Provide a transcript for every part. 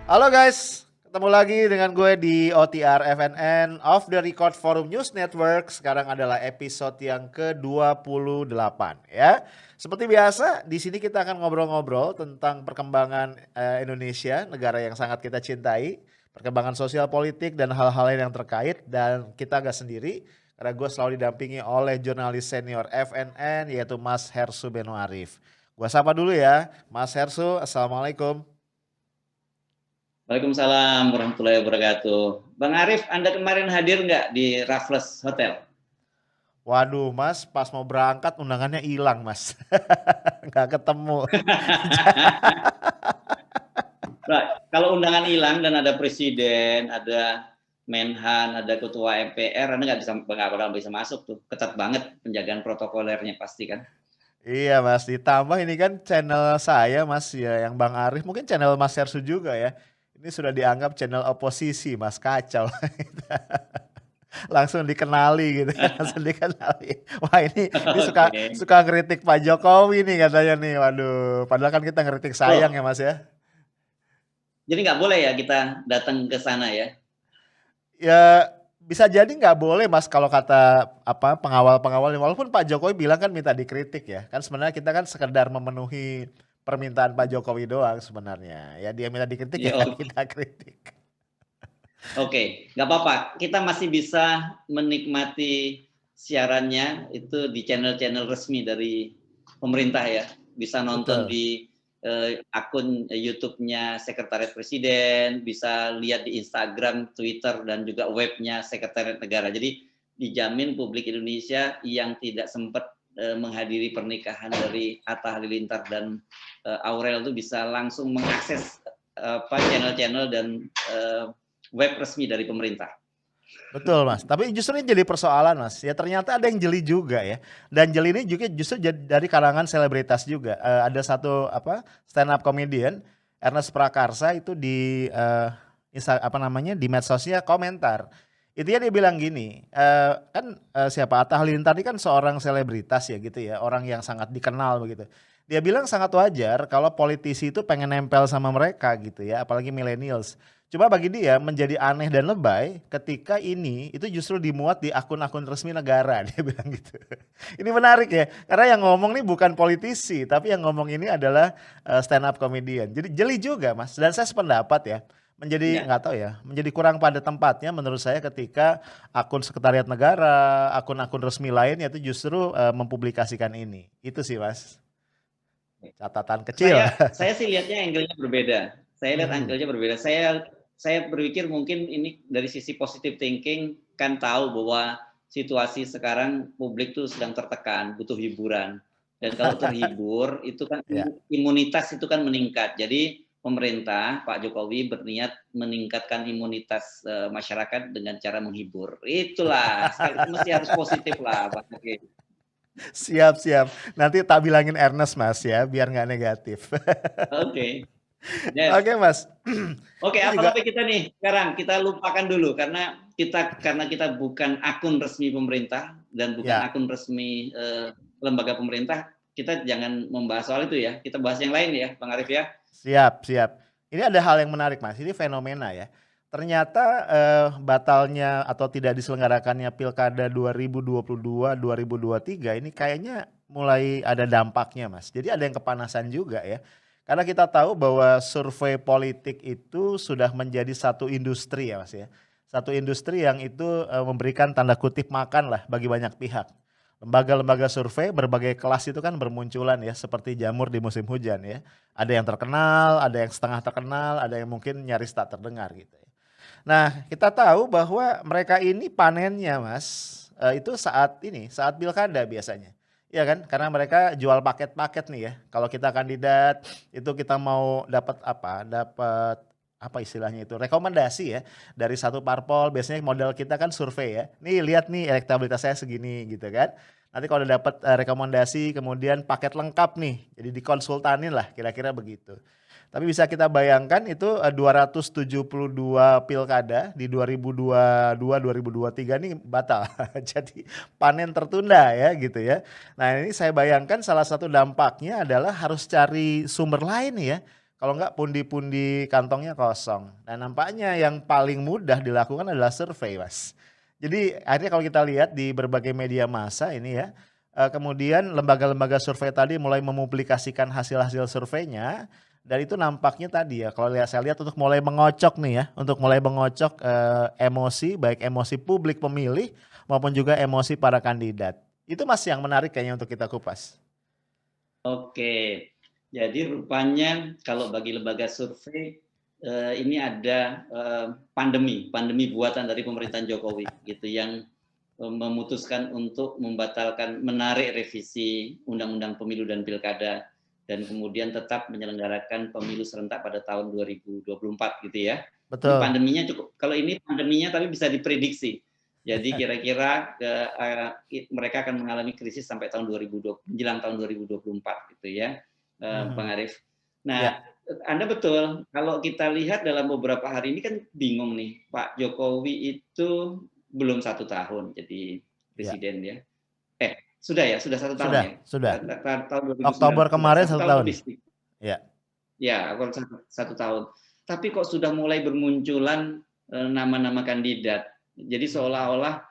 Halo guys, ketemu lagi dengan gue di OTR FNN Off the Record Forum News Network. Sekarang adalah episode yang ke-28 ya. Seperti biasa, di sini kita akan ngobrol-ngobrol tentang perkembangan Indonesia, negara yang sangat kita cintai, perkembangan sosial politik dan hal-hal lain yang terkait, dan kita gak sendiri karena gue selalu didampingi oleh jurnalis senior FNN yaitu Mas Hersu Beno Arif. Gue sapa dulu ya, Mas Hersu, Assalamualaikum. Waalaikumsalam warahmatullahi wabarakatuh. Bang Arif, Anda kemarin hadir nggak di Raffles Hotel? Waduh mas, pas mau berangkat undangannya hilang mas. Nggak ketemu. Nah, kalau undangan hilang dan ada presiden, ada Menhan, ada ketua MPR, Anda nggak bisa masuk tuh. Ketat banget penjagaan protokolernya pasti kan. Iya mas, ditambah ini kan channel saya mas ya, yang Bang Arif, mungkin channel Mas Hersu juga ya. Ini sudah dianggap channel oposisi mas, kacau. Langsung dikenali gitu kan, langsung dikenali. Wah ini suka Oke. suka ngeritik Pak Jokowi nih katanya nih, waduh. Padahal kan kita ngeritik sayang Oh, ya mas ya. jadi nggak boleh ya kita datang ke sana ya? Ya bisa jadi nggak boleh mas kalau kata apa pengawal-pengawal, walaupun Pak Jokowi bilang kan minta dikritik ya, kan sebenarnya kita kan sekedar memenuhi permintaan Pak Jokowi doang sebenarnya, ya dia minta dikritik ya Ya, oke. kita kritik. Oke, nggak apa-apa. Kita masih bisa menikmati siarannya itu di channel-channel resmi dari pemerintah ya. Bisa nonton Betul. di akun YouTube-nya Sekretariat Presiden, bisa lihat di Instagram, Twitter, dan juga webnya Sekretariat Negara. Jadi dijamin publik Indonesia yang tidak sempat menghadiri pernikahan dari Atta Halilintar dan Aurel itu bisa langsung mengakses channel-channel dan web resmi dari pemerintah. Betul mas, tapi justru ini jadi persoalan mas. Ya ternyata ada yang jeli juga ya. Dan jeli ini juga justru dari kalangan selebritas juga. Ada satu apa stand up comedian Ernest Prakarsa itu di apa namanya di medsosnya komentar. Intinya dia bilang gini, kan siapa Atta Halilintar ini kan seorang selebritas ya gitu ya, orang yang sangat dikenal begitu. Dia bilang sangat wajar kalau politisi itu pengen nempel sama mereka gitu ya, apalagi millennials. Cuma bagi dia menjadi aneh dan lebay ketika ini itu justru dimuat di akun-akun resmi negara, dia bilang gitu. Ini menarik ya, karena yang ngomong nih bukan politisi, tapi yang ngomong ini adalah stand up comedian. Jadi jeli juga mas, dan saya sependapat ya, menjadi Ya, nggak tahu ya, menjadi kurang pada tempatnya menurut saya ketika akun sekretariat negara, akun-akun resmi lain itu justru mempublikasikan ini. Itu sih mas, catatan kecil. saya sih lihatnya angle-nya berbeda. Saya lihat Mhm. angle-nya berbeda. Saya berpikir mungkin ini dari sisi positive thinking kan tahu bahwa situasi sekarang publik tuh sedang tertekan, butuh hiburan. Dan kalau terhibur itu kan Ya. imunitas itu kan meningkat. Jadi pemerintah Pak Jokowi berniat meningkatkan imunitas masyarakat dengan cara menghibur. Itulah, sekali mesti harus positif lah, Pak. Oke. Siap, siap. Nanti tak bilangin Ernest mas ya, biar nggak negatif. Oke. Yes. Oke mas. Oke, Ini apa juga, topik kita nih sekarang? Kita lupakan dulu karena kita bukan akun resmi pemerintah dan bukan ya akun resmi lembaga pemerintah, kita jangan membahas soal itu ya. Kita bahas yang lain ya, Bang Arif ya. siap, siap. Ini ada hal yang menarik mas, ini fenomena ya. Ternyata batalnya atau tidak diselenggarakannya Pilkada 2022, 2023 ini kayaknya mulai ada dampaknya mas. Jadi ada yang kepanasan juga ya. Karena kita tahu bahwa survei politik itu sudah menjadi satu industri ya mas ya. Satu industri yang itu memberikan tanda kutip makan lah bagi banyak pihak. Lembaga-lembaga survei berbagai kelas itu kan bermunculan ya seperti jamur di musim hujan ya. Ada yang terkenal, ada yang setengah terkenal, ada yang mungkin nyaris tak terdengar gitu ya. Nah, kita tahu bahwa mereka ini panennya Mas, itu saat ini, saat pilkada biasanya. Iya kan? Karena mereka jual paket-paket nih ya. Kalau kita kandidat itu kita mau dapat apa? Dapat apa istilahnya itu? Rekomendasi ya dari satu parpol. Biasanya modal kita kan survei ya. Nih lihat nih elektabilitas saya segini gitu kan. Nanti kalau udah dapat rekomendasi kemudian paket lengkap nih. Jadi dikonsultanin lah kira-kira begitu. Tapi bisa kita bayangkan itu 272 pilkada di 2022 2023 ini batal. Jadi panen tertunda ya gitu ya. Nah, ini saya bayangkan salah satu dampaknya adalah harus cari sumber lain nih ya. Kalau enggak pundi-pundi kantongnya kosong. Nah, nampaknya yang paling mudah dilakukan adalah survei, Mas. Jadi akhirnya kalau kita lihat di berbagai media massa ini ya, kemudian lembaga-lembaga survei tadi mulai mempublikasikan hasil-hasil surveinya, dan itu nampaknya tadi ya, kalau saya lihat untuk mulai mengocok nih ya, untuk mulai mengocok emosi, baik emosi publik pemilih maupun juga emosi para kandidat. Itu Mas yang menarik kayaknya untuk kita kupas. Oke, jadi rupanya kalau bagi lembaga survei ini ada pandemi buatan dari pemerintahan Jokowi gitu yang memutuskan untuk membatalkan, menarik revisi Undang-Undang Pemilu dan Pilkada dan kemudian tetap menyelenggarakan pemilu serentak pada tahun 2024 gitu ya. Ini Betul. pandeminya cukup, kalau ini pandeminya tapi bisa diprediksi. Jadi kira-kira mereka akan mengalami krisis sampai tahun 2020, menjelang tahun 2024 gitu ya, Bang Arief. Nah, Ya, Anda betul. Kalau kita lihat dalam beberapa hari ini kan bingung nih, Pak Jokowi itu belum 1 tahun jadi ya. presiden ya. Sudah ya, sudah 1 tahun Sudah, ya. sudah. Tahun 2009 Oktober sudah kemarin satu 1 tahun tahun. lebih. Ya. Ya, satu tahun. Tapi kok sudah mulai bermunculan nama-nama kandidat. Jadi seolah-olah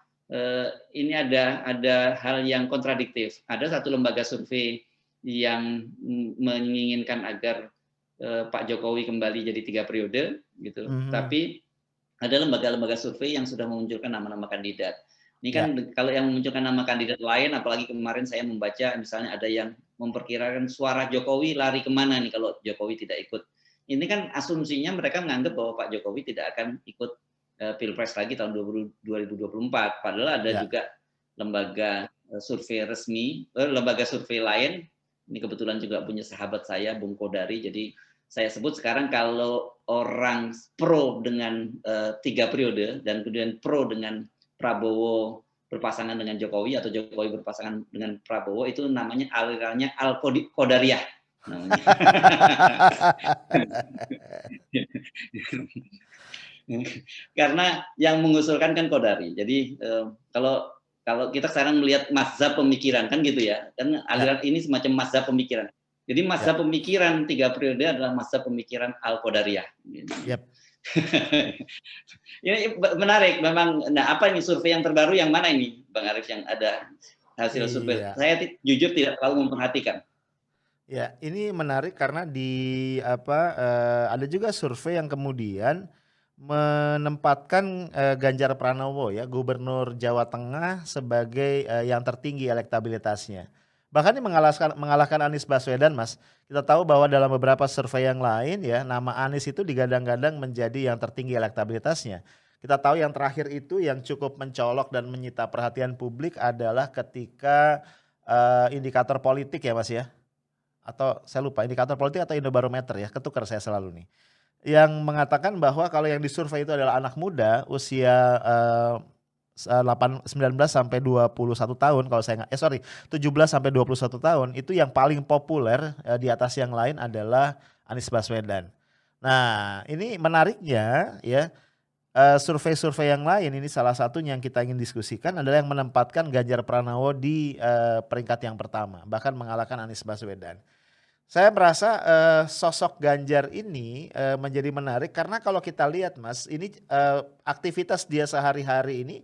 ini ada hal yang kontradiktif. Ada satu lembaga survei yang menginginkan agar Pak Jokowi kembali jadi 3 periode, gitu. Mhm. Tapi ada lembaga-lembaga survei yang sudah memunculkan nama-nama kandidat. Ini kan Ya. kalau yang memunculkan nama kandidat lain, apalagi kemarin saya membaca misalnya ada yang memperkirakan suara Jokowi lari kemana nih kalau Jokowi tidak ikut. Ini kan asumsinya mereka menganggap bahwa Pak Jokowi tidak akan ikut Pilpres lagi tahun 2024. Padahal ada Ya. juga lembaga survei resmi, lembaga survei lain. Ini kebetulan juga punya sahabat saya, Bung Kodari. Jadi saya sebut sekarang kalau orang pro dengan 3 periode dan kemudian pro dengan Prabowo berpasangan dengan Jokowi atau Jokowi berpasangan dengan Prabowo, itu namanya alirannya Al-Qadariyah namanya. Karena yang mengusulkan kan Kodari. Jadi kalau kalau kita sekarang melihat mazhab pemikiran kan gitu ya, kan Ya. aliran ini semacam mazhab pemikiran. Jadi Ya. mazhab pemikiran 3 periode adalah mazhab pemikiran Al-Qadariyah. Yap. Ini menarik memang. Nah, apa ini survei yang terbaru yang mana ini, Bang Arief, yang ada hasil survei? Iya. Saya jujur tidak terlalu memperhatikan. Ya, ini menarik karena di ada juga survei yang kemudian menempatkan Ganjar Pranowo ya, Gubernur Jawa Tengah sebagai yang tertinggi elektabilitasnya. Bahkan ini mengalahkan Anies Baswedan, Mas. Kita tahu bahwa dalam beberapa survei yang lain ya, nama Anies itu digadang-gadang menjadi yang tertinggi elektabilitasnya. Kita tahu yang terakhir itu yang cukup mencolok dan menyita perhatian publik adalah ketika indikator politik ya, Mas ya, atau saya lupa indikator politik atau Indobarometer ya, ketukar saya selalu nih. Yang mengatakan bahwa kalau yang disurvei itu adalah anak muda usia 19 sampai 21 tahun, kalau saya nggak 17 sampai 21 tahun, itu yang paling populer di atas yang lain adalah Anies Baswedan. Nah, ini menariknya ya, survei-survei yang lain ini salah satunya yang kita ingin diskusikan adalah yang menempatkan Ganjar Pranowo di peringkat yang pertama, bahkan mengalahkan Anies Baswedan. Saya merasa sosok Ganjar ini menjadi menarik karena kalau kita lihat, Mas, ini aktivitas dia sehari-hari ini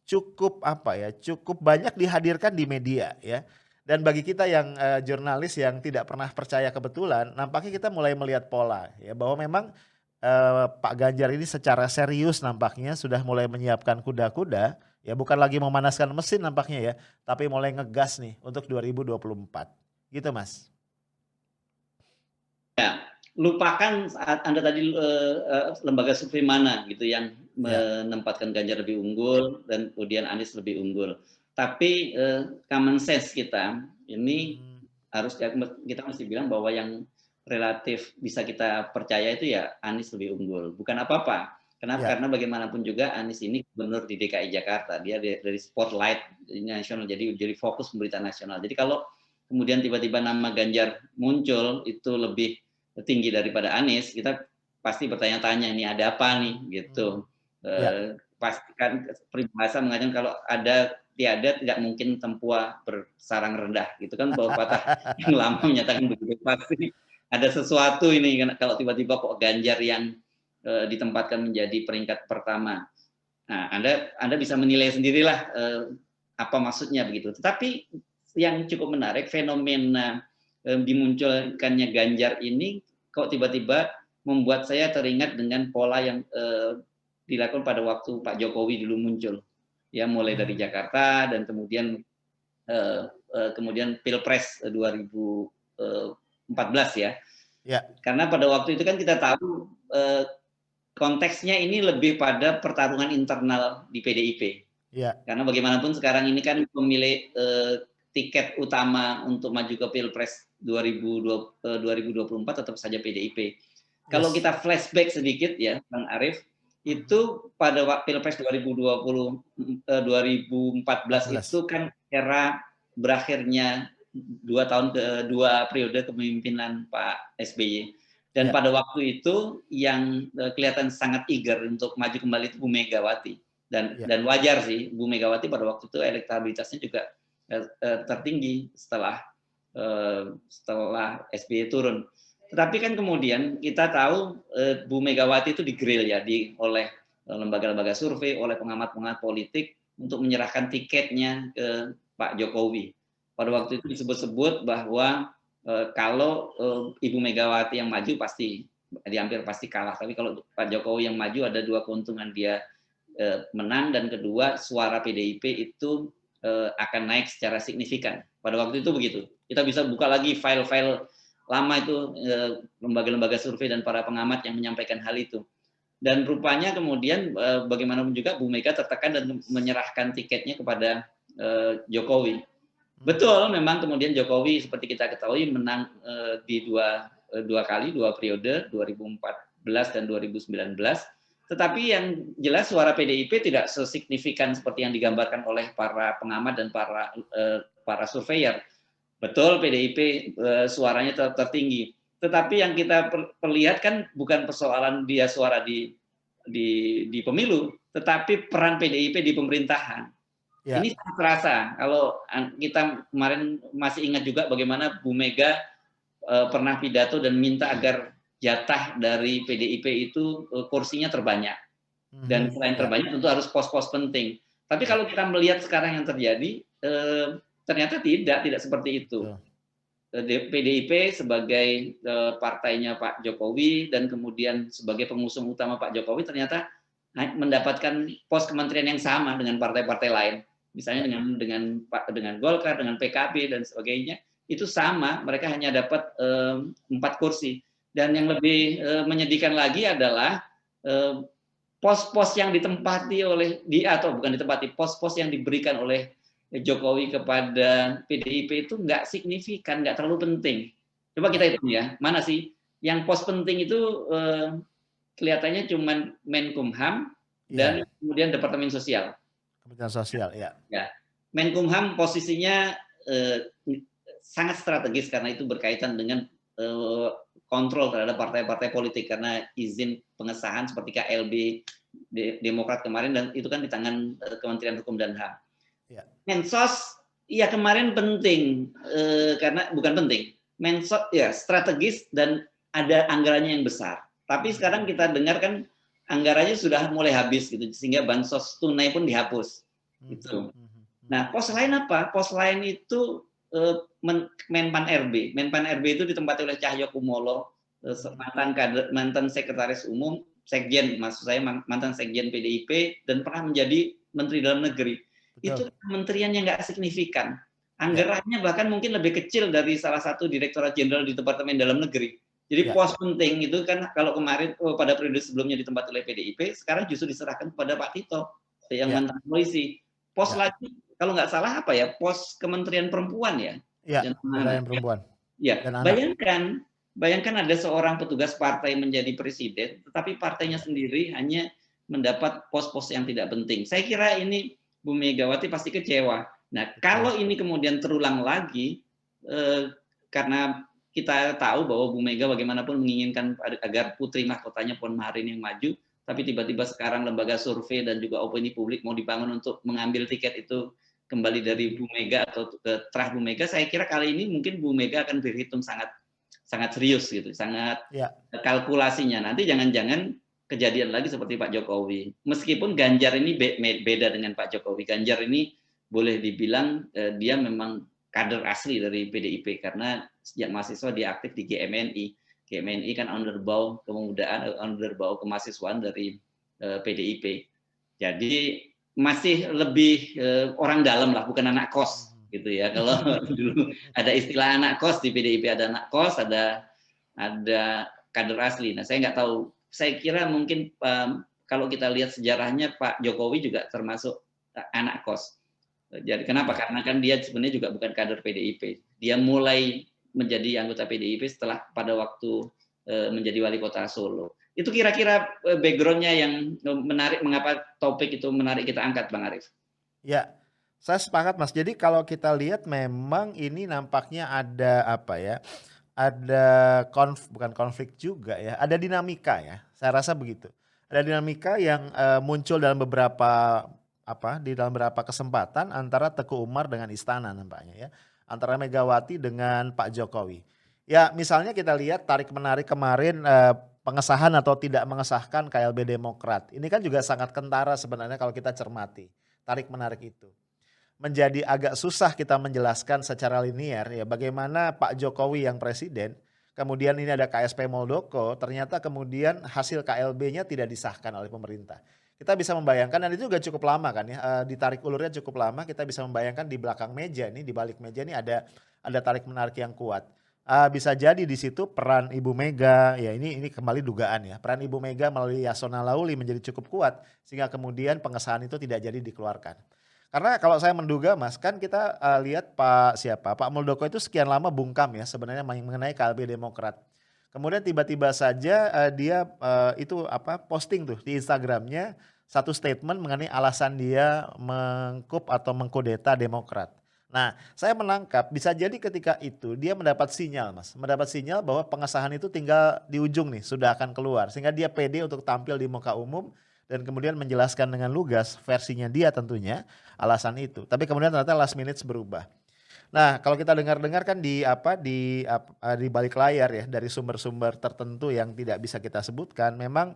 cukup apa ya, cukup banyak dihadirkan di media ya. Dan bagi kita yang jurnalis yang tidak pernah percaya kebetulan, nampaknya kita mulai melihat pola ya, bahwa memang Pak Ganjar ini secara serius nampaknya sudah mulai menyiapkan kuda-kuda ya, bukan lagi memanaskan mesin nampaknya ya, tapi mulai ngegas nih untuk 2024. Gitu, Mas. Ya, lupakan saat Anda tadi lembaga survei mana gitu yang Ya. menempatkan Ganjar lebih unggul dan kemudian Anies lebih unggul. Tapi common sense kita ini Hmm. harus kita mesti bilang bahwa yang relatif bisa kita percaya itu ya Anies lebih unggul. Bukan apa-apa. Kenapa? Ya. Karena bagaimanapun juga Anies ini gubernur di DKI Jakarta. Dia dari spotlight nasional, jadi fokus pemberitaan nasional. Jadi kalau kemudian tiba-tiba nama Ganjar muncul itu lebih tinggi daripada Anies, kita pasti bertanya-tanya ini ada apa nih Hmm. gitu. Ya. Pastikan peribahasa mengatakan kalau ada tiada tidak mungkin tempua bersarang rendah gitu kan, bahwa patah yang lama menyatakan begitu, pasti ada sesuatu ini kalau tiba-tiba kok Ganjar yang ditempatkan menjadi peringkat pertama. Nah, Anda bisa menilai sendirilah apa maksudnya begitu. Tetapi yang cukup menarik fenomena dimunculkannya Ganjar ini kok tiba-tiba membuat saya teringat dengan pola yang dilakukan pada waktu Pak Jokowi dulu muncul. Ya, mulai dari Jakarta dan kemudian Pilpres 2014 ya. Ya. Karena pada waktu itu kan kita tahu konteksnya ini lebih pada pertarungan internal di PDIP. Ya. Karena bagaimanapun sekarang ini kan pemilik tiket utama untuk maju ke Pilpres 2024 tetap saja PDIP. Kalau kita flashback sedikit ya, Bang Arief, itu pada Pilpres 2014 itu kan era berakhirnya 2 periode kepemimpinan Pak SBY. Dan pada waktu itu yang kelihatan sangat eager untuk maju kembali itu Bu Megawati. Dan wajar sih, Bu Megawati pada waktu itu elektabilitasnya juga tertinggi setelah SBY turun. Tetapi kan kemudian kita tahu Bu Megawati itu digrill ya oleh lembaga-lembaga survei, oleh pengamat-pengamat politik untuk menyerahkan tiketnya ke Pak Jokowi. Pada waktu itu disebut-sebut bahwa kalau Ibu Megawati yang maju pasti hampir pasti kalah. Tapi kalau Pak Jokowi yang maju ada 2 keuntungan, dia menang dan kedua suara PDIP itu akan naik secara signifikan. Pada waktu itu begitu. Kita bisa buka lagi file-file lama itu lembaga-lembaga survei dan para pengamat yang menyampaikan hal itu. Dan rupanya kemudian bagaimanapun juga Bu Mega tertekan dan menyerahkan tiketnya kepada Jokowi. Betul, memang kemudian Jokowi seperti kita ketahui menang di dua periode 2014 dan 2019. Tetapi yang jelas suara PDIP tidak sesignifikan seperti yang digambarkan oleh para pengamat dan para surveyor. Betul, PDIP suaranya tertinggi. Tetapi yang kita perlihatkan bukan persoalan dia suara di pemilu, tetapi peran PDIP di pemerintahan. Ya. Ini sangat terasa. Kalau kita kemarin masih ingat juga bagaimana Bu Mega pernah pidato dan minta agar jatah dari PDIP itu kursinya terbanyak. Dan selain terbanyak tentu harus pos-pos penting. Tapi kalau kita melihat sekarang yang terjadi, ternyata tidak seperti itu. PDIP sebagai partainya Pak Jokowi dan kemudian sebagai pengusung utama Pak Jokowi ternyata mendapatkan pos kementerian yang sama dengan partai-partai lain. Misalnya dengan Golkar, dengan PKB dan sebagainya, itu sama, mereka hanya dapat 4 kursi. Dan yang lebih menyedihkan lagi adalah pos-pos yang ditempati pos-pos yang diberikan oleh Jokowi kepada PDIP itu nggak signifikan, nggak terlalu penting. Coba kita hitung ya, mana sih yang pos penting itu kelihatannya cuma Menkumham dan kemudian Departemen Sosial. Kementerian Sosial, ya. Menkumham posisinya sangat strategis karena itu berkaitan dengan kontrol terhadap partai-partai politik karena izin pengesahan seperti KLB Demokrat kemarin dan itu kan di tangan Kementerian Hukum dan HAM. Ya. Mensos, ya kemarin penting karena bukan penting. Mensos ya strategis dan ada anggarannya yang besar. Tapi sekarang kita dengar kan anggarannya sudah mulai habis gitu sehingga bansos tunai pun dihapus gitu. Nah, pos lain apa? Pos lain itu Menpan RB. Menpan RB itu ditempati oleh Cahyo Kumolo, mantan sekretaris umum, sekjen maksud saya mantan sekjen PDIP dan pernah menjadi Menteri Dalam Negeri. Betul. Itu kementerian yang nggak signifikan. Anggarannya bahkan mungkin lebih kecil dari salah satu Direktorat Jenderal di Departemen Dalam Negeri. Jadi pos penting itu kan kalau kemarin pada periode sebelumnya ditempati oleh PDIP, sekarang justru diserahkan kepada Pak Tito yang mantan polisi. Pos lagi kalau nggak salah apa ya, pos Kementerian Perempuan ya. Kementerian Perempuan. Ya, bayangkan ada seorang petugas partai menjadi presiden, tetapi partainya sendiri hanya mendapat pos-pos yang tidak penting. Saya kira ini Bu Megawati pasti kecewa. Nah, kalau ini kemudian terulang lagi, karena kita tahu bahwa Bu Mega bagaimanapun menginginkan agar putri mahkotanya Puan Maharani yang maju, tapi tiba-tiba sekarang lembaga survei dan juga opini publik mau dibangun untuk mengambil tiket itu kembali dari Bu Mega atau ke terah Bu Mega. Saya kira kali ini mungkin Bu Mega akan berhitung sangat sangat serius gitu, sangat Ya. kalkulasinya. Nanti jangan-jangan kejadian lagi seperti Pak Jokowi. Meskipun Ganjar ini beda dengan Pak Jokowi. Ganjar ini boleh dibilang dia memang kader asli dari PDIP karena sejak mahasiswa dia aktif di GMNI. GMNI kan underbau kemudaan, underbau kemahasiswaan dari PDIP. Jadi masih lebih orang dalam lah, bukan anak kos gitu ya. Kalau dulu ada istilah anak kos di PDIP, ada anak kos, ada kader asli. Nah, saya nggak tahu. Saya kira mungkin kalau kita lihat sejarahnya Pak Jokowi juga termasuk anak kos. Jadi kenapa? Karena kan dia sebenarnya juga bukan kader PDIP. Dia mulai menjadi anggota PDIP setelah pada waktu menjadi wali kota Solo. Itu kira-kira background-nya yang menarik, mengapa topik itu menarik kita angkat, Bang Arief? Ya, saya sepakat Mas. Jadi kalau kita lihat memang ini nampaknya ada apa ya, ada bukan konflik juga ya, ada dinamika ya. Saya rasa begitu. Ada dinamika yang muncul dalam beberapa di dalam beberapa kesempatan antara Teguh Umar dengan Istana nampaknya ya. Antara Megawati dengan Pak Jokowi. Ya, misalnya kita lihat tarik-menarik kemarin pengesahan atau tidak mengesahkan KLB Demokrat. Ini kan juga sangat kentara sebenarnya kalau kita cermati. Tarik-menarik itu. Menjadi agak susah kita menjelaskan secara linear ya bagaimana Pak Jokowi yang presiden, kemudian ini ada KSP Muldoko, ternyata kemudian hasil KLB-nya tidak disahkan oleh pemerintah. Kita bisa membayangkan dan itu juga cukup lama kan ya, ditarik ulurnya cukup lama, kita bisa membayangkan di belakang meja nih, di balik meja ini ada tarik-menarik yang kuat. Bisa jadi di situ peran Ibu Mega, ya ini kembali dugaan ya, peran Ibu Mega melalui Yasona Lawli menjadi cukup kuat sehingga kemudian pengesahan itu tidak jadi dikeluarkan. Karena kalau saya menduga Mas, kan kita lihat Pak Muldoko itu sekian lama bungkam ya sebenarnya mengenai KLB Demokrat. Kemudian tiba-tiba saja dia posting tuh di Instagramnya satu statement mengenai alasan dia mengkup atau mengkudeta Demokrat. Nah, saya menangkap bisa jadi ketika itu dia mendapat sinyal Mas, mendapat sinyal bahwa pengesahan itu tinggal di ujung nih, sudah akan keluar. Sehingga dia pede untuk tampil di muka umum dan kemudian menjelaskan dengan lugas versinya dia tentunya alasan itu. Tapi kemudian ternyata last minute berubah. Nah, kalau kita dengar-dengar kan di balik layar ya dari sumber-sumber tertentu yang tidak bisa kita sebutkan, memang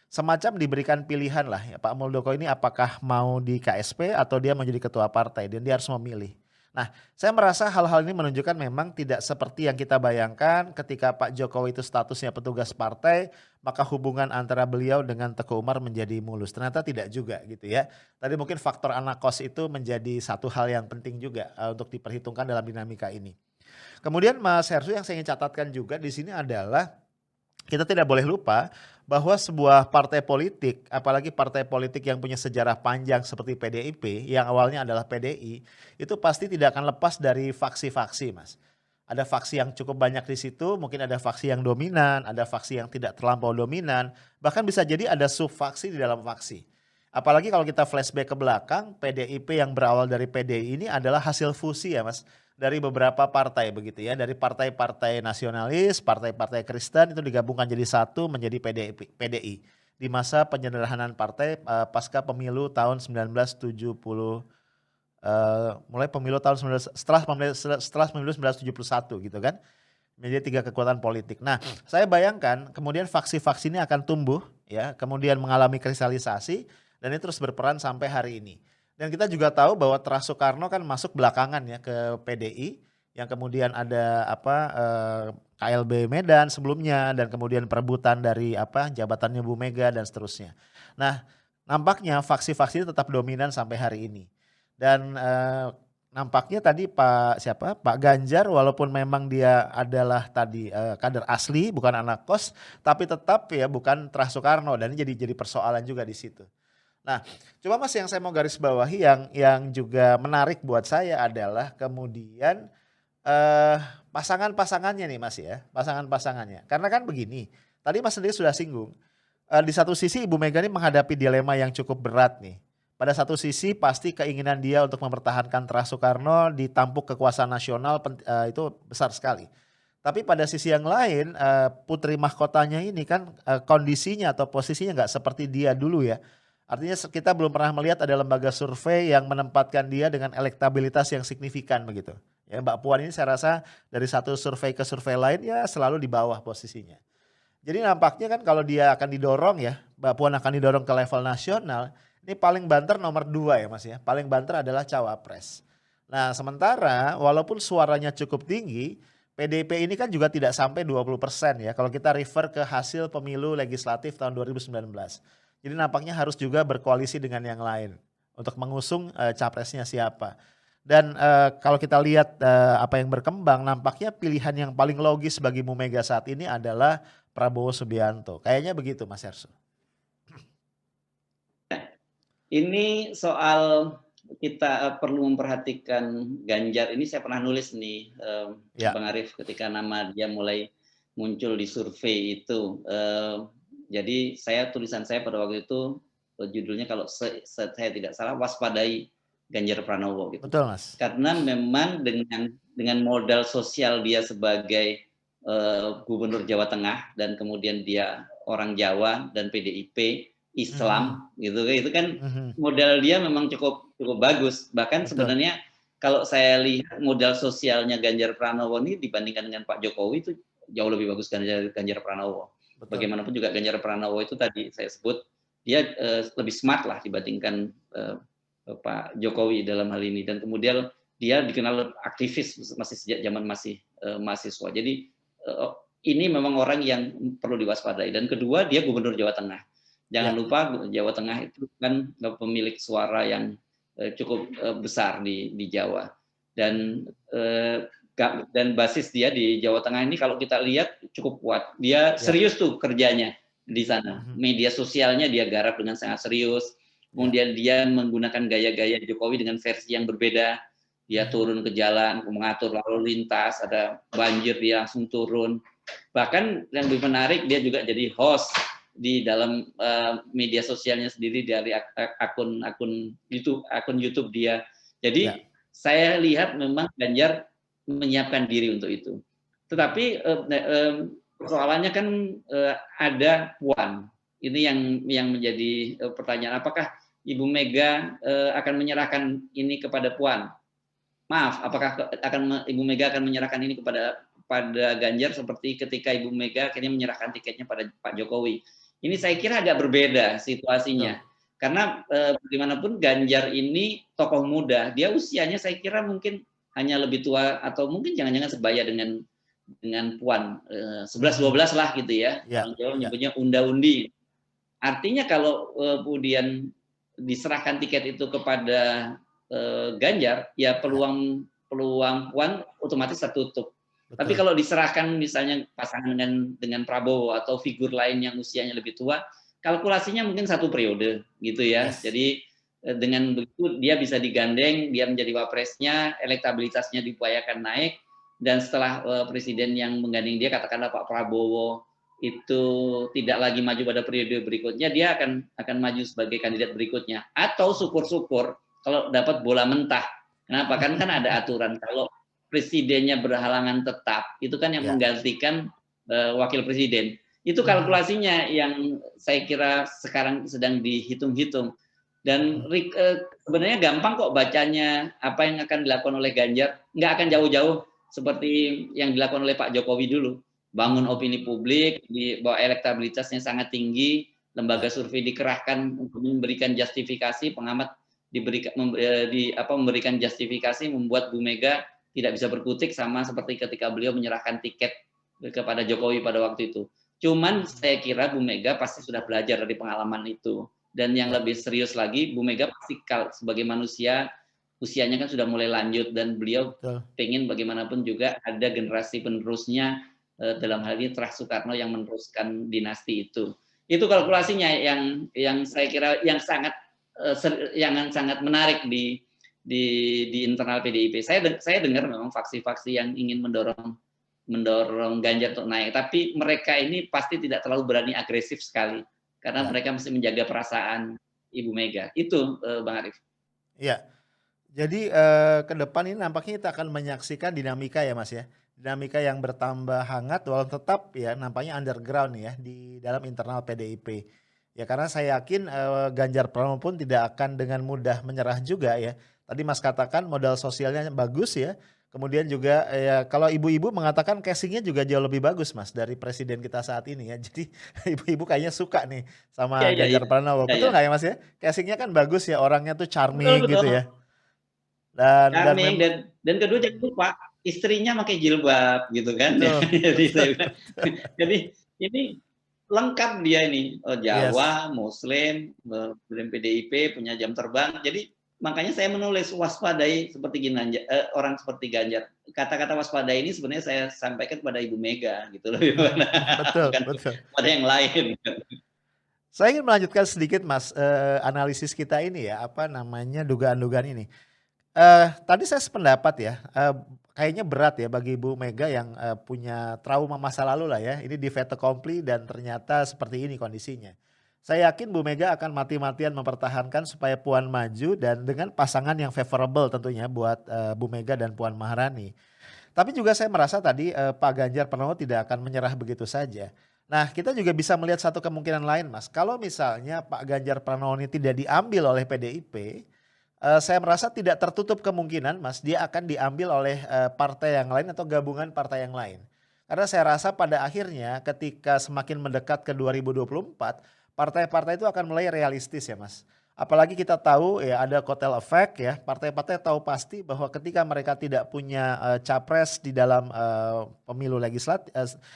semacam diberikan pilihan lah ya Pak Muldoko ini apakah mau di KSP atau dia mau jadi ketua partai dan dia harus memilih. Nah, saya merasa hal-hal ini menunjukkan memang tidak seperti yang kita bayangkan ketika Pak Jokowi itu statusnya petugas partai, maka hubungan antara beliau dengan Teguh Umar menjadi mulus. Ternyata tidak juga gitu ya. Tadi mungkin faktor anak kos itu menjadi satu hal yang penting juga untuk diperhitungkan dalam dinamika ini. Kemudian Mas Hersu yang saya ingin catatkan juga di sini adalah kita tidak boleh lupa bahwa sebuah partai politik, apalagi partai politik yang punya sejarah panjang seperti PDIP, yang awalnya adalah PDI, itu pasti tidak akan lepas dari faksi-faksi Mas. Ada faksi yang cukup banyak di situ, mungkin ada faksi yang dominan, ada faksi yang tidak terlampau dominan, bahkan bisa jadi ada subfaksi di dalam faksi. Apalagi kalau kita flashback ke belakang, PDIP yang berawal dari PDI ini adalah hasil fusi ya Mas. Dari beberapa partai begitu ya, dari partai-partai nasionalis, partai-partai Kristen itu digabungkan jadi satu menjadi PDI di masa penyederhanaan partai pasca pemilu tahun 1970 mulai pemilu tahun setelah pemilu 1971 gitu kan. Menjadi 3 kekuatan politik. Nah, saya bayangkan kemudian faksi-faksi ini akan tumbuh ya, kemudian mengalami kristalisasi dan ini terus berperan sampai hari ini. Dan kita juga tahu bahwa Teras Soekarno kan masuk belakangan ya ke PDI yang kemudian ada KLB Medan sebelumnya dan kemudian perebutan dari jabatannya Bu Mega dan seterusnya. Nah, nampaknya faksi-faksi itu tetap dominan sampai hari ini. Dan nampaknya tadi Pak Ganjar walaupun memang dia adalah tadi kader asli bukan anak kos tapi tetap ya bukan Teras Soekarno dan ini jadi persoalan juga di situ. Nah, coba Mas yang saya mau garis bawahi yang juga menarik buat saya adalah kemudian pasangan-pasangannya nih Mas ya, pasangan-pasangannya. Karena kan begini, tadi Mas sendiri sudah singgung, di satu sisi Ibu Mega ini menghadapi dilema yang cukup berat nih. Pada satu sisi pasti keinginan dia untuk mempertahankan Teras Soekarno di tampuk kekuasaan nasional itu besar sekali. Tapi pada sisi yang lain putri mahkotanya ini kan kondisinya atau posisinya nggak seperti dia dulu ya. Artinya kita belum pernah melihat ada lembaga survei yang menempatkan dia dengan elektabilitas yang signifikan begitu Ya, Mbak Puan ini saya rasa dari satu survei ke survei lain ya selalu di bawah posisinya. Jadi nampaknya kan kalau dia akan didorong ya, Mbak Puan akan didorong ke level nasional, ini paling banter nomor 2 ya Mas ya, paling banter adalah cawapres. Nah sementara walaupun suaranya cukup tinggi, PDIP ini kan juga tidak sampai 20% ya kalau kita refer ke hasil pemilu legislatif tahun 2019. Jadi nampaknya harus juga berkoalisi dengan yang lain untuk mengusung capresnya siapa. Dan kalau kita lihat apa yang berkembang, nampaknya pilihan yang paling logis bagi Bu Mega saat ini adalah Prabowo Subianto. Kayaknya begitu Mas Erso. Ini soal kita perlu memperhatikan Ganjar. Ini saya pernah nulis nih, Bang Arief, ketika nama dia mulai muncul di survei itu. Jadi tulisan saya pada waktu itu judulnya kalau saya tidak salah, waspadai Ganjar Pranowo gitu. Betul Mas. Karena memang dengan modal sosial dia sebagai Gubernur Jawa Tengah dan kemudian dia orang Jawa dan PDIP Islam gitu, itu kan modal dia memang cukup bagus. Bahkan sebenarnya kalau saya lihat modal sosialnya Ganjar Pranowo ini dibandingkan dengan Pak Jokowi itu jauh lebih bagus Ganjar Pranowo. Bagaimanapun juga Ganjar Pranowo itu tadi saya sebut dia lebih smart lah dibandingkan Pak Jokowi dalam hal ini, dan kemudian dia dikenal aktivis masih sejak zaman masih mahasiswa. Jadi ini memang orang yang perlu diwaspadai. Dan kedua, dia Gubernur Jawa Tengah. Jangan lupa Jawa Tengah itu kan pemilik suara yang cukup besar di Jawa. Dan basis dia di Jawa Tengah ini kalau kita lihat cukup kuat. Dia serius tuh kerjanya di sana. Media sosialnya dia garap dengan sangat serius. Kemudian dia menggunakan gaya-gaya Jokowi dengan versi yang berbeda. Dia turun ke jalan, mengatur lalu lintas, ada banjir dia langsung turun. Bahkan yang lebih menarik, dia juga jadi host di dalam media sosialnya sendiri dari akun YouTube dia. Jadi saya lihat memang Ganjar menyiapkan diri untuk itu. Tetapi persoalannya kan ada Puan. Ini yang menjadi pertanyaan, apakah Ibu Mega akan menyerahkan ini kepada Puan? Maaf, apakah Ibu Mega akan menyerahkan ini kepada Ganjar seperti ketika Ibu Mega akhirnya menyerahkan tiketnya pada Pak Jokowi? Ini saya kira agak berbeda situasinya. Karena bagaimanapun Ganjar ini tokoh muda, dia usianya saya kira mungkin hanya lebih tua atau mungkin jangan-jangan sebaya dengan Puan, 11-12 lah gitu ya. Orang Jawa nyebutnya unda-undi. Artinya kalau kemudian diserahkan tiket itu kepada Ganjar, ya peluang Puan otomatis tertutup. Betul. Tapi kalau diserahkan misalnya pasangan dengan Prabowo atau figur lain yang usianya lebih tua, kalkulasinya mungkin 1 periode gitu ya. Jadi dengan begitu dia bisa digandeng, dia menjadi wapresnya, elektabilitasnya diupayakan naik, dan setelah presiden yang menggandeng dia, katakanlah Pak Prabowo, itu tidak lagi maju pada periode berikutnya, dia akan maju sebagai kandidat berikutnya. Atau syukur-syukur kalau dapat bola mentah. Kenapa? Kan ada aturan kalau presidennya berhalangan tetap, itu kan yang menggantikan wakil presiden. Itu kalkulasinya yang saya kira sekarang sedang dihitung-hitung. Dan sebenarnya gampang kok bacanya apa yang akan dilakukan oleh Ganjar. Nggak akan jauh-jauh seperti yang dilakukan oleh Pak Jokowi dulu. Bangun opini publik, bahwa elektabilitasnya sangat tinggi, lembaga survei dikerahkan untuk memberikan justifikasi, pengamat memberikan justifikasi, membuat Bu Mega tidak bisa berkutik, sama seperti ketika beliau menyerahkan tiket kepada Jokowi pada waktu itu. Cuman saya kira Bu Mega pasti sudah belajar dari pengalaman itu. Dan yang lebih serius lagi, Bu Mega pasti sebagai manusia, usianya kan sudah mulai lanjut, dan beliau pengen bagaimanapun juga ada generasi penerusnya, dalam hal ini Terah Soekarno yang meneruskan dinasti itu. Itu kalkulasinya yang saya kira yang sangat menarik di internal PDIP. Saya dengar memang faksi-faksi yang ingin mendorong Ganjar untuk naik, tapi mereka ini pasti tidak terlalu berani agresif sekali karena mereka mesti menjaga perasaan Ibu Mega. Itu Bang Arief. Iya. Jadi ke depan ini nampaknya kita akan menyaksikan dinamika ya Mas ya. Dinamika yang bertambah hangat walau tetap ya nampaknya underground ya di dalam internal PDIP. Ya karena saya yakin Ganjar Pranowo pun tidak akan dengan mudah menyerah juga ya. Tadi Mas katakan modal sosialnya bagus ya. Kemudian juga ya kalau ibu-ibu mengatakan casingnya juga jauh lebih bagus Mas dari presiden kita saat ini ya. Jadi ibu-ibu kayaknya suka nih Iya sama iya iya. Ganjar Pranowo. Iya iya. Betul nggak ya Mas ya? Casingnya kan bagus ya, orangnya tuh Betul charming gitu betul. ya. Dan Charming memang dan kedua jangan lupa istrinya pakai jilbab gitu kan. betul, Jadi betul, saya bilang, betul. jadi ini lengkap dia ini, Yes. Jawa, Muslim, kemudian PDIP, punya jam terbang. Jadi makanya saya menulis waspadai seperti Ginanjar, orang seperti Ganjar. Kata-kata waspadai ini sebenarnya saya sampaikan kepada Ibu Mega gitu loh, Betul, bukan betul. pada yang lain. Saya ingin melanjutkan sedikit Mas, analisis kita ini ya, apa namanya, dugaan-dugaan ini. Tadi saya sependapat ya, kayaknya berat ya bagi Ibu Mega yang, punya trauma masa lalu lah ya, ini di fait accompli dan ternyata seperti ini kondisinya. Saya yakin Bu Mega akan mati-matian mempertahankan supaya Puan maju dan dengan pasangan yang favorable tentunya buat, Bu Mega dan Puan Maharani. Tapi juga saya merasa tadi, Pak Ganjar Pranowo tidak akan menyerah begitu saja. Nah, kita juga bisa melihat satu kemungkinan lain, Mas. Kalau misalnya Pak Ganjar Pranowo ini tidak diambil oleh PDIP, saya merasa tidak tertutup kemungkinan, Mas, dia akan diambil oleh, partai yang lain atau gabungan partai yang lain. Karena saya rasa pada akhirnya ketika semakin mendekat ke 2024, partai-partai itu akan mulai realistis ya, Mas. Apalagi kita tahu ya ada kotel efek ya, partai-partai tahu pasti bahwa ketika mereka tidak punya, capres di dalam, pemilu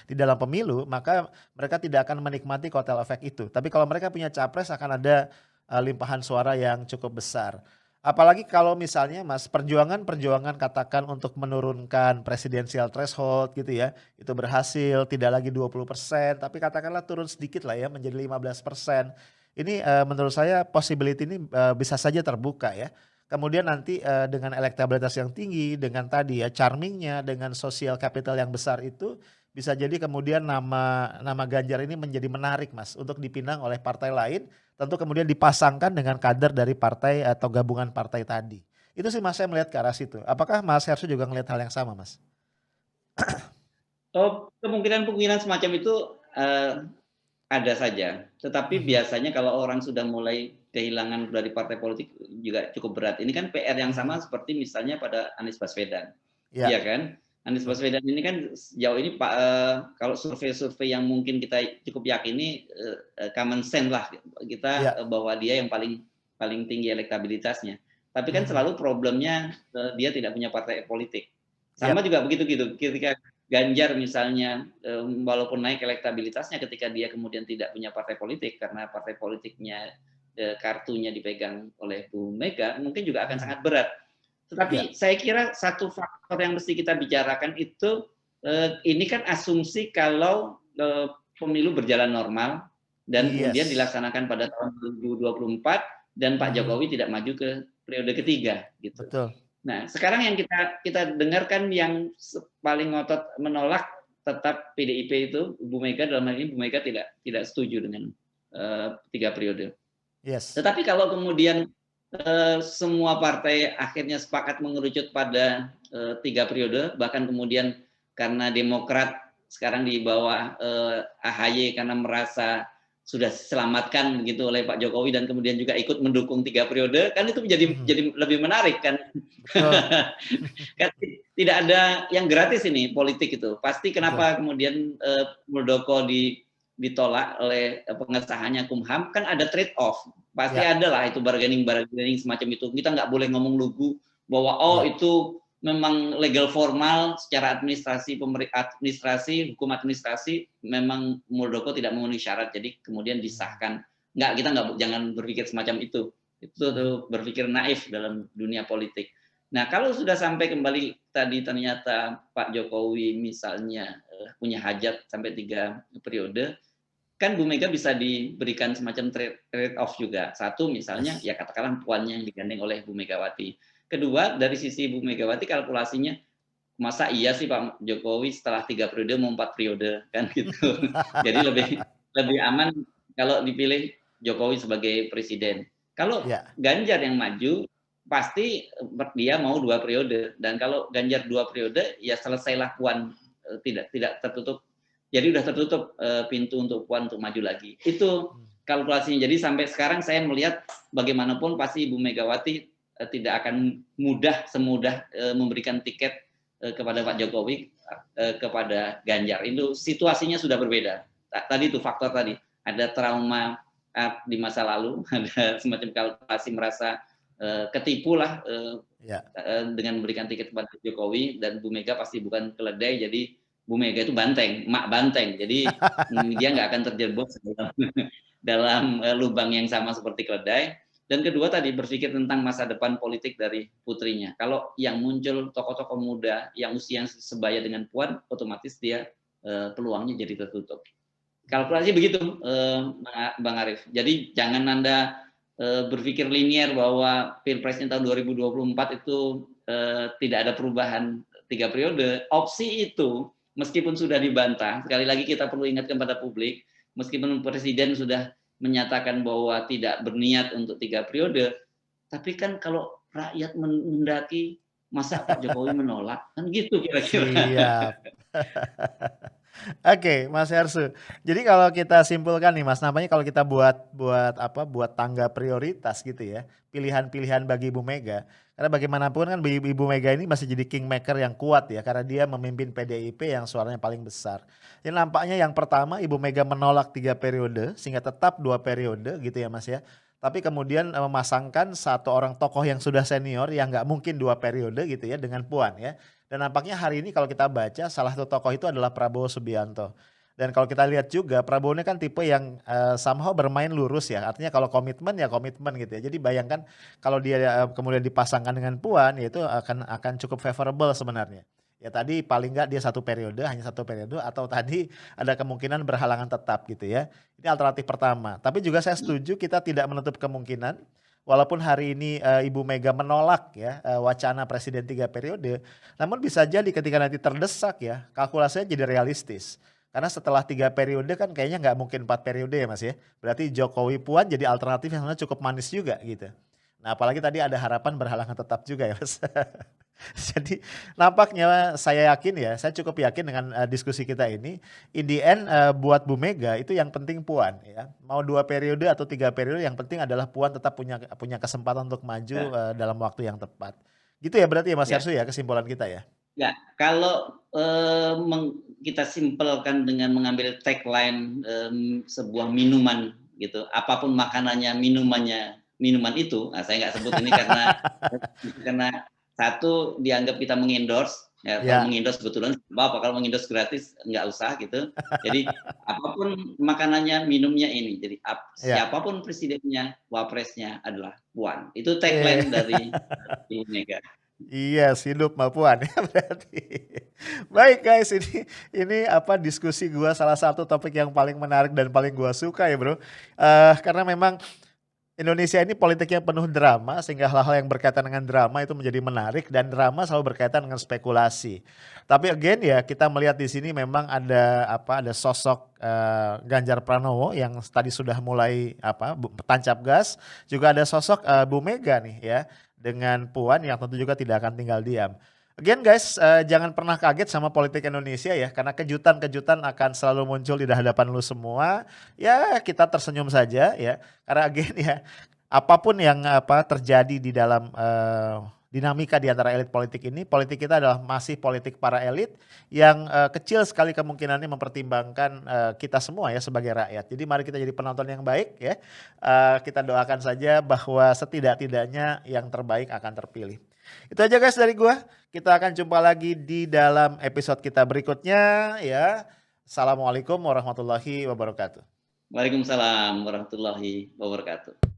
di dalam pemilu, maka mereka tidak akan menikmati kotel efek itu. Tapi kalau mereka punya capres akan ada, limpahan suara yang cukup besar. Apalagi kalau misalnya Mas, perjuangan-perjuangan katakan untuk menurunkan presidensial threshold gitu ya, itu berhasil tidak lagi 20% tapi katakanlah turun sedikit lah ya menjadi 15%. Ini, menurut saya possibility ini, bisa saja terbuka ya. Kemudian nanti, dengan elektabilitas yang tinggi, dengan tadi ya charming-nya, dengan social capital yang besar itu, bisa jadi kemudian nama nama Ganjar ini menjadi menarik Mas, untuk dipinang oleh partai lain, tentu kemudian dipasangkan dengan kader dari partai atau gabungan partai tadi. Itu sih Mas saya melihat ke arah situ. Apakah Mas Hersho juga melihat hal yang sama Mas? Oh, kemungkinan-kemungkinan semacam itu, ada saja, tetapi Mhm, biasanya kalau orang sudah mulai kehilangan dari partai politik juga cukup berat. Ini kan PR yang sama mhm. seperti misalnya pada Anies Baswedan, Iya, iya kan? Anies betul. Baswedan ini kan sejauh ini Pak, kalau survei-survei yang mungkin kita cukup yakini, common sense lah kita, Iya, bahwa dia yang paling paling tinggi elektabilitasnya. Tapi kan mhm. selalu problemnya, dia tidak punya partai politik. Sama Iyap, juga begitu gitu, ketika Ganjar misalnya, walaupun naik elektabilitasnya ketika dia kemudian tidak punya partai politik karena partai politiknya, kartunya dipegang oleh Bu Mega, mungkin juga akan mhm. sangat berat. Iya, Tetapi saya kira satu faktor yang mesti kita bicarakan itu, ini kan asumsi kalau, pemilu berjalan normal dan kemudian yes. dilaksanakan pada tahun 2024 dan Pak Mhm, Jokowi tidak maju ke periode ketiga gitu. betul. Nah, sekarang yang kita kita dengarkan yang paling ngotot menolak tetap PDIP itu Bu Mega, dalam hal ini Bu Mega tidak setuju dengan 3 periode. Yes. Tetapi kalau kemudian semua partai akhirnya sepakat mengerucut pada 3 periode, bahkan kemudian karena Demokrat sekarang di bawah AHY karena merasa sudah diselamatkan gitu oleh Pak Jokowi dan kemudian juga ikut mendukung 3 periode, kan itu menjadi Mhm, jadi lebih menarik kan. betul, Kan tidak ada yang gratis ini politik itu. Pasti betul. kenapa kemudian Muldoko ditolak oleh pengesahannya Kumham, kan ada trade off. Pasti Ya, ada lah itu bargaining semacam itu. Kita nggak boleh ngomong lugu bahwa oh ya, itu memang legal formal secara administrasi hukum administrasi memang Muldoko tidak memenuhi syarat jadi kemudian mhm, disahkan. Nggak, kita nggak, jangan berpikir semacam itu. Itu mhm, tuh berpikir naif dalam dunia politik. Nah, kalau sudah sampai kembali tadi ternyata Pak Jokowi misalnya punya hajat sampai 3 periode, kan Bu Mega bisa diberikan semacam trade off juga. Satu misalnya yes. ya katakanlah puannya yang digandeng oleh Bu Megawati. Kedua dari sisi Bu Megawati kalkulasinya masa iya sih Pak Jokowi setelah 3 periode mau 4 periode kan gitu. Jadi lebih lebih aman kalau dipilih Jokowi sebagai presiden. Kalau Ya, Ganjar yang maju pasti dia mau 2 periode dan kalau Ganjar 2 periode ya selesailah Puan, tidak tidak tertutup. Jadi udah tertutup pintu untuk Puan untuk maju lagi. Itu mmm, kalkulasinya. Jadi sampai sekarang saya melihat bagaimanapun pasti Ibu Megawati tidak akan semudah memberikan tiket kepada Pak Jokowi kepada Ganjar. Itu situasinya sudah berbeda. Tadi itu faktor tadi, ada trauma di masa lalu, ada semacam kalkulasi merasa ketipu lah dengan memberikan tiket kepada Jokowi, dan Bu Mega pasti bukan keledai, jadi Bu Mega itu banteng, mak banteng, jadi dia nggak akan terjerbos dalam lubang yang sama seperti keledai. Dan kedua tadi berpikir tentang masa depan politik dari putrinya. Kalau yang muncul tokoh-tokoh muda yang usia sebaya dengan Puan, otomatis dia peluangnya jadi tertutup. Kalkulasi begitu, Bang Arief. Jadi jangan Anda berpikir linier bahwa Pilpresnya tahun 2024 itu tidak ada perubahan 3 periode. Opsi itu meskipun sudah dibantah, sekali lagi kita perlu ingatkan pada publik, meskipun Presiden sudah menyatakan bahwa tidak berniat untuk 3 periode, tapi kan kalau rakyat mendaki, masa Pak Jokowi menolak? Kan gitu kira-kira. Siap. Oke, Mas Hersu. Jadi kalau kita simpulkan nih Mas, namanya kalau kita buat tangga prioritas gitu ya, pilihan-pilihan bagi Ibu Mega. Karena bagaimanapun kan Ibu Mega ini masih jadi kingmaker yang kuat ya, karena dia memimpin PDIP yang suaranya paling besar. Jadi nampaknya yang pertama Ibu Mega menolak 3 periode sehingga tetap 2 periode gitu ya Mas ya. Tapi kemudian memasangkan satu orang tokoh yang sudah senior yang nggak mungkin 2 periode gitu ya dengan Puan ya. Dan nampaknya hari ini kalau kita baca salah satu tokoh itu adalah Prabowo Subianto. Dan kalau kita lihat juga Prabowo ini kan tipe yang somehow bermain lurus ya. Artinya kalau komitmen ya komitmen gitu ya. Jadi bayangkan kalau dia kemudian dipasangkan dengan Puan ya itu akan cukup favorable sebenarnya. Ya tadi paling nggak dia hanya satu periode atau tadi ada kemungkinan berhalangan tetap gitu ya. Ini alternatif pertama. Tapi juga saya setuju kita tidak menutup kemungkinan walaupun hari ini Ibu Mega menolak ya wacana presiden 3 periode, namun bisa jadi ketika nanti terdesak ya kalkulasinya jadi realistis. Karena setelah 3 periode kan kayaknya nggak mungkin 4 periode ya Mas ya. Berarti Jokowi Puan jadi alternatif yang sebenarnya cukup manis juga gitu. Nah apalagi tadi ada harapan berhalangan tetap juga ya Mas. Jadi nampaknya saya cukup yakin dengan diskusi kita ini, in the end buat Bu Mega itu yang penting Puan ya. Mau 2 periode atau 3 periode yang penting adalah Puan tetap punya kesempatan untuk maju dalam waktu yang tepat. Gitu ya berarti ya Mas Yarsu ya kesimpulan kita ya. Ya, kalau kita simpelkan dengan mengambil tagline sebuah minuman gitu, apapun makanannya, minuman itu, nah saya nggak sebut ini karena satu dianggap kita mengendorse, ya, kalau mengendorse kebetulan apa, kalau mengendorse gratis nggak usah gitu. Jadi apapun makanannya, minumnya ini. Jadi siapapun presidennya, wapresnya adalah Puan. Itu tagline dari Ibu Mega. Iya, hidup Mbak Puan ya berarti. Baik guys, ini diskusi gua salah satu topik yang paling menarik dan paling gua suka ya bro. Karena memang Indonesia ini politiknya penuh drama sehingga hal-hal yang berkaitan dengan drama itu menjadi menarik dan drama selalu berkaitan dengan spekulasi. Tapi again ya kita melihat di sini memang ada sosok Ganjar Pranowo yang tadi sudah mulai tancap gas, juga ada sosok Bu Mega nih ya dengan Puan yang tentu juga tidak akan tinggal diam. Again guys, jangan pernah kaget sama politik Indonesia ya, karena kejutan-kejutan akan selalu muncul di hadapan lu semua. Ya kita tersenyum saja ya, karena again ya, apapun yang terjadi di dalam dinamika di antara elit politik ini, politik kita adalah masih politik para elit yang kecil sekali kemungkinannya mempertimbangkan kita semua ya sebagai rakyat. Jadi mari kita jadi penonton yang baik ya, kita doakan saja bahwa setidak-tidaknya yang terbaik akan terpilih. Itu aja guys dari gua. Kita akan jumpa lagi di dalam episode kita berikutnya ya. Assalamualaikum warahmatullahi wabarakatuh. Waalaikumsalam warahmatullahi wabarakatuh.